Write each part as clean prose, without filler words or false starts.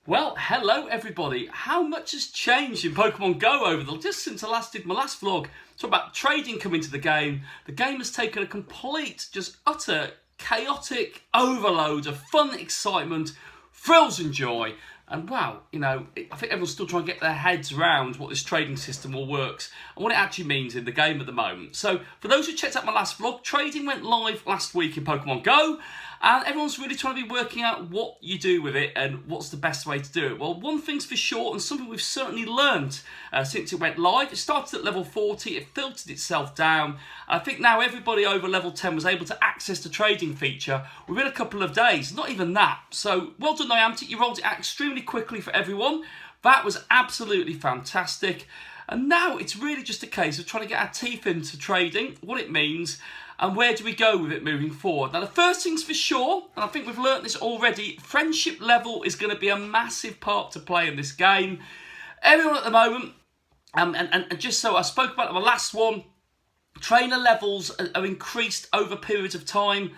Well, hello everybody. How much has changed in Pokemon Go just since I last did my last vlog? Talk about trading coming to the game. The game has taken a complete, just utter, chaotic overload of fun, excitement, thrills and joy. And wow, I think everyone's still trying to get their heads around what this trading system all works and what it actually means in the game at the moment. So, for those who checked out my last vlog, trading went live last week in Pokemon Go. And everyone's really trying to be working out what you do with it and what's the best way to do it. Well, one thing's for sure, and something we've certainly learned since it went live. It started at level 40, it filtered itself down. I think now everybody over level 10 was able to access the trading feature within a couple of days. Not even that. So, well done, Niantic. You rolled it out extremely quickly for everyone. That was absolutely fantastic. And now it's really just a case of trying to get our teeth into trading, what it means, and where do we go with it moving forward. Now, the first thing's for sure, and I think we've learnt this already, friendship level is going to be a massive part to play in this game. Everyone at the moment, and just so I spoke about in my last one, trainer levels are increased over periods of time.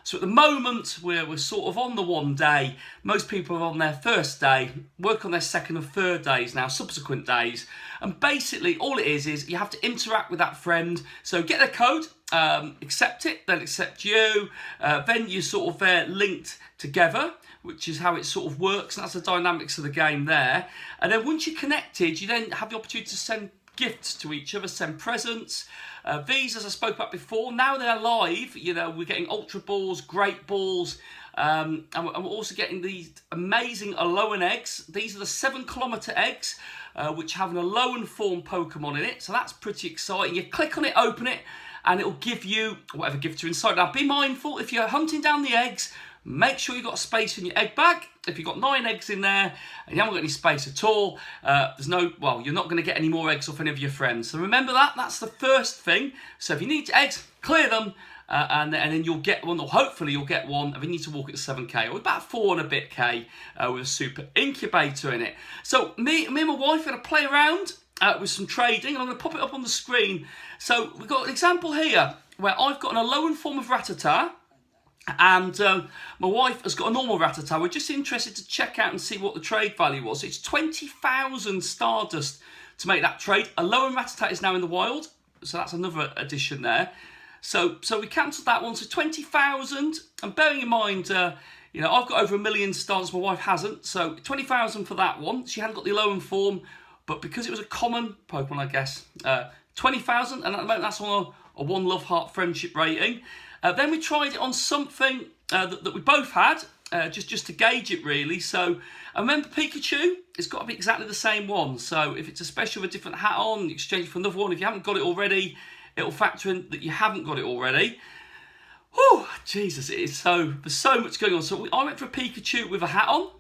So at the moment, we're sort of on the one day. Most people are on their first day, work on their second and third days now, subsequent days. And basically, all it is you have to interact with that friend. So get their code, accept it, they'll accept you. Then you're sort of linked together, which is how it sort of works. And that's the dynamics of the game there. And then once you're connected, you then have the opportunity to send gifts to each other, send presents. These, as I spoke about before, now they're live. We're getting Ultra Balls, Great Balls, and we're also getting these amazing Alolan eggs. These are the 7-kilometer eggs, which have an Alolan form Pokemon in it. So that's pretty exciting. You click on it, open it, and it'll give you whatever gifts are inside. Now, be mindful, if you're hunting down the eggs, make sure you've got space in your egg bag. If you've got 9 eggs in there and you haven't got any space at all, you're not going to get any more eggs off any of your friends. So remember that, that's the first thing. So if you need eggs, clear them, and then you'll get one, or hopefully you'll get one, and then you need to walk at 7k, or about 4 and a bit k, with a super incubator in it. So me and my wife are going to play around with some trading, and I'm going to pop it up on the screen. So we've got an example here, where I've got an Alolan form of Rattata, and my wife has got a normal Rattata. We're just interested to check out and see what the trade value was. It's 20,000 Stardust to make that trade. A Alolan Rattata is now in the wild, so that's another addition there. So we cancelled that one, so 20,000. And bearing in mind, I've got over 1 million Stardust, my wife hasn't, so 20,000 for that one. She hadn't got the Alolan form, but because it was a common Pokemon, I guess, 20,000, and at the moment that's on a 1 love heart friendship rating. Then we tried it on something that we both had, just to gauge it really. So I remember Pikachu, it's got to be exactly the same one. So if it's a special with a different hat on, you exchange for another one. If you haven't got it already, it'll factor in that you haven't got it already. Whew, Jesus, there's so much going on. So I went for a Pikachu with a hat on.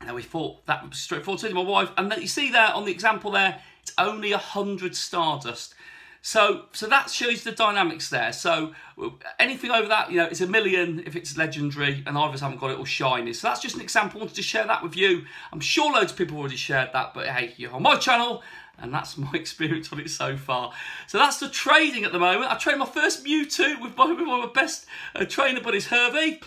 And we thought that would be straightforward to my wife. And then you see there on the example there, it's only 100 Stardust. So that shows the dynamics there. So anything over that, it's 1 million if it's legendary, and either of us haven't got it or shiny. So that's just an example. I wanted to share that with you. I'm sure loads of people have already shared that, but hey, you're on my channel, and that's my experience on it so far. So that's the trading at the moment. I trained my first Mewtwo with one of my best trainer buddies, Hervey.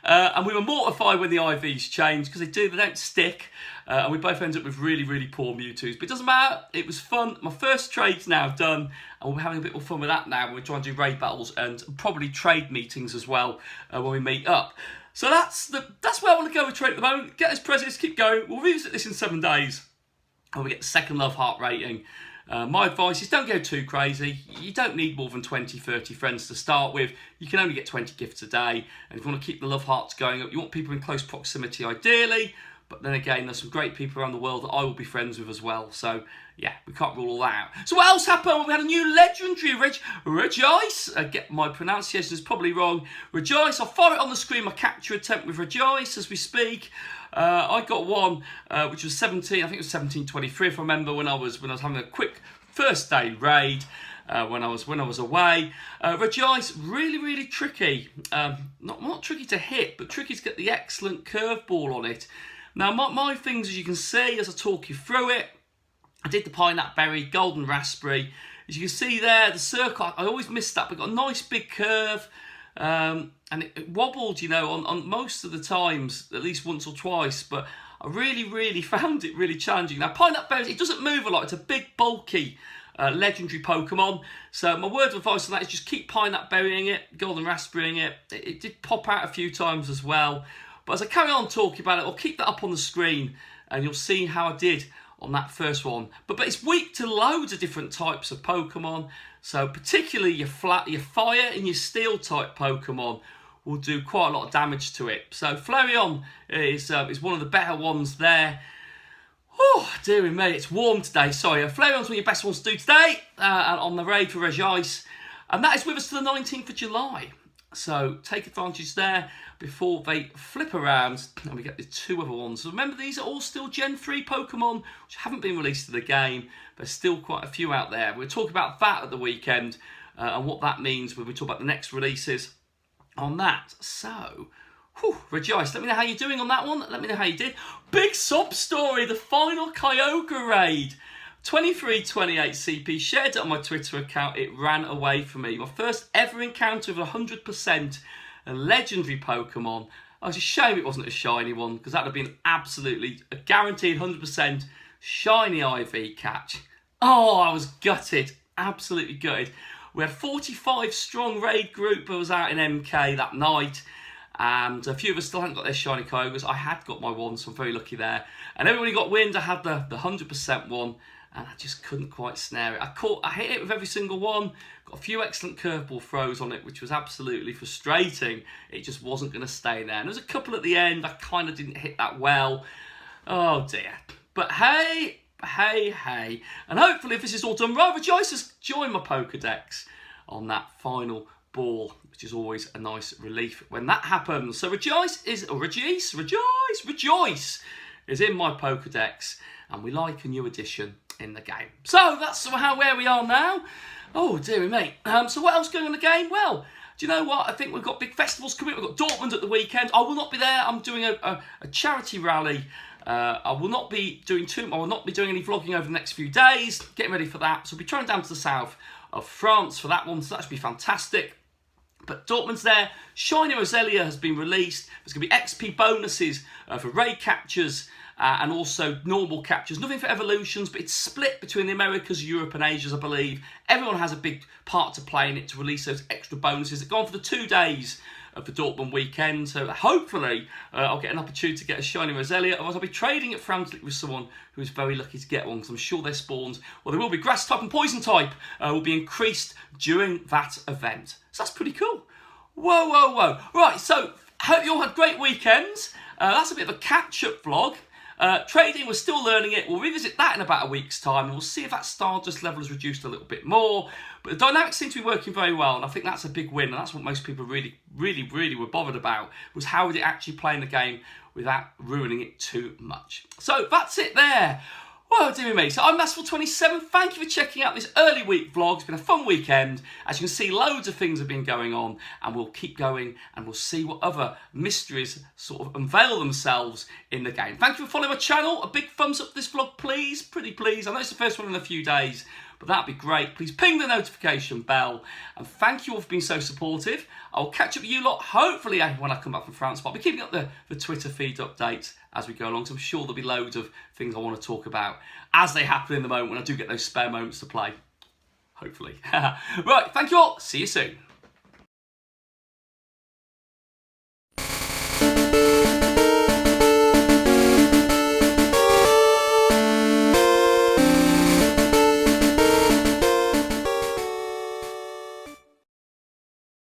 And we were mortified when the IVs changed, because they don't stick. And we both ended up with really, really poor Mewtwo's. But it doesn't matter, it was fun. My first trade's now done, and we're having a bit more fun with that now. We're trying to do raid battles and probably trade meetings as well when we meet up. So that's where I want to go with trade at the moment. Get this presents, keep going. We'll revisit this in 7 days, and we get the 2nd love heart rating. My advice is don't go too crazy. You don't need more than 20, 30 friends to start with. You can only get 20 gifts a day. And if you want to keep the love hearts going up, you want people in close proximity ideally. But then again, there's some great people around the world that I will be friends with as well. So, yeah, we can't rule all that out. So what else happened? Well, we had a new legendary, Regice. Get my pronunciation is probably wrong. Regice, I'll fire it on the screen, my capture attempt with Regice as we speak. I got one which was 17, I think it was 1723 if I remember, when I was having a quick first day raid. When I was away. Regice, really, really tricky. Not tricky to hit, but tricky to get the excellent curveball on it. Now, my things, as you can see, as I talk you through it, I did the pineapple berry, golden raspberry. As you can see there, the circle, I always miss that, but got a nice big curve. and it wobbled, you know, on most of the times, at least once or twice, but I really found it really challenging. Now, Pineapple Berries, it doesn't move a lot. It's a big, bulky, legendary Pokemon. So my word of advice on that is just keep Pineapple Berrying it, Golden Raspberrying it. It did pop out a few times as well. But as I carry on talking about it, I'll keep that up on the screen and you'll see how I did on that first one. But it's weak to loads of different types of Pokemon. So particularly your fire and your steel type Pokemon will do quite a lot of damage to it. So Flareon is one of the better ones there. Oh, dearie me, it's warm today. Sorry, Flareon's one of your best ones to do today on the raid for Regice. And that is with us to the 19th of July. So take advantage there before they flip around and we get the two other ones. So remember, these are all still Gen 3 Pokemon, which haven't been released to the game. There's still quite a few out there. We'll talk about that at the weekend and what that means when we talk about the next releases on that. So, Regice, let me know how you're doing on that one. Let me know how you did. Big sob story, the final Kyogre raid. 2328 CP shared it on my Twitter account. It ran away from me. My first ever encounter with 100% a legendary Pokemon. I was a shame it wasn't a shiny one, because that would have been absolutely a guaranteed 100% shiny IV catch. Oh, I was gutted. Absolutely gutted. We had 45 strong raid group that was out in MK that night, and a few of us still hadn't got their shiny Kyogres. I had got my one, so I'm very lucky there. And everybody got wind. I had the 100% one, and I just couldn't quite snare it. I hit it with every single one. Got a few excellent curveball throws on it, which was absolutely frustrating. It just wasn't going to stay there. And there was a couple at the end I kind of didn't hit that well. Oh dear. But hey. And hopefully if this is all done right, Regice has joined my Pokedex on that final ball, which is always a nice relief when that happens. So Regice is in my Pokedex, and we like a new addition in the game. So that's where we are now. Oh dearie me. So what else going on in the game? Well, do you know what? I think we've got big festivals coming. We've got Dortmund at the weekend. I will not be there. I'm doing a charity rally. I will not be doing any vlogging over the next few days. Getting ready for that. So I'll be travelling down to the south of France for that one. So that should be fantastic. But Dortmund's there. Shiny Roselia has been released. There's going to be XP bonuses for raid captures and also normal captures. Nothing for evolutions, but it's split between the Americas, Europe and Asia, I believe. Everyone has a big part to play in it to release those extra bonuses that go on for the 2 days of the Dortmund weekend. So hopefully I'll get an opportunity to get a shiny Roselia. Otherwise I'll be trading it frantically with someone who is very lucky to get one, because I'm sure their spawns, well, they will be grass type and poison type, will be increased during that event. So that's pretty cool. Whoa. Right, so hope you all had great weekends. That's a bit of a catch-up vlog. Trading, we're still learning it. We'll revisit that in about a week's time, and we'll see if that Stardust level has reduced a little bit more. But the dynamics seem to be working very well, and I think that's a big win, and that's what most people really were bothered about, was how would it actually play in the game without ruining it too much. So that's it there. Well, dear me, so I'm Masterful27. Thank you for checking out this early week vlog. It's been a fun weekend. As you can see, loads of things have been going on, and we'll keep going, and we'll see what other mysteries sort of unveil themselves in the game. Thank you for following my channel. A big thumbs up for this vlog, please. Pretty please. I know it's the first one in a few days, but that'd be great. Please ping the notification bell, and thank you all for being so supportive. I'll catch up with you lot, hopefully, when I come back from France, but I'll be keeping up the Twitter feed updates as we go along, so I'm sure there'll be loads of things I want to talk about as they happen in the moment when I do get those spare moments to play. Hopefully. Right, thank you all. See you soon.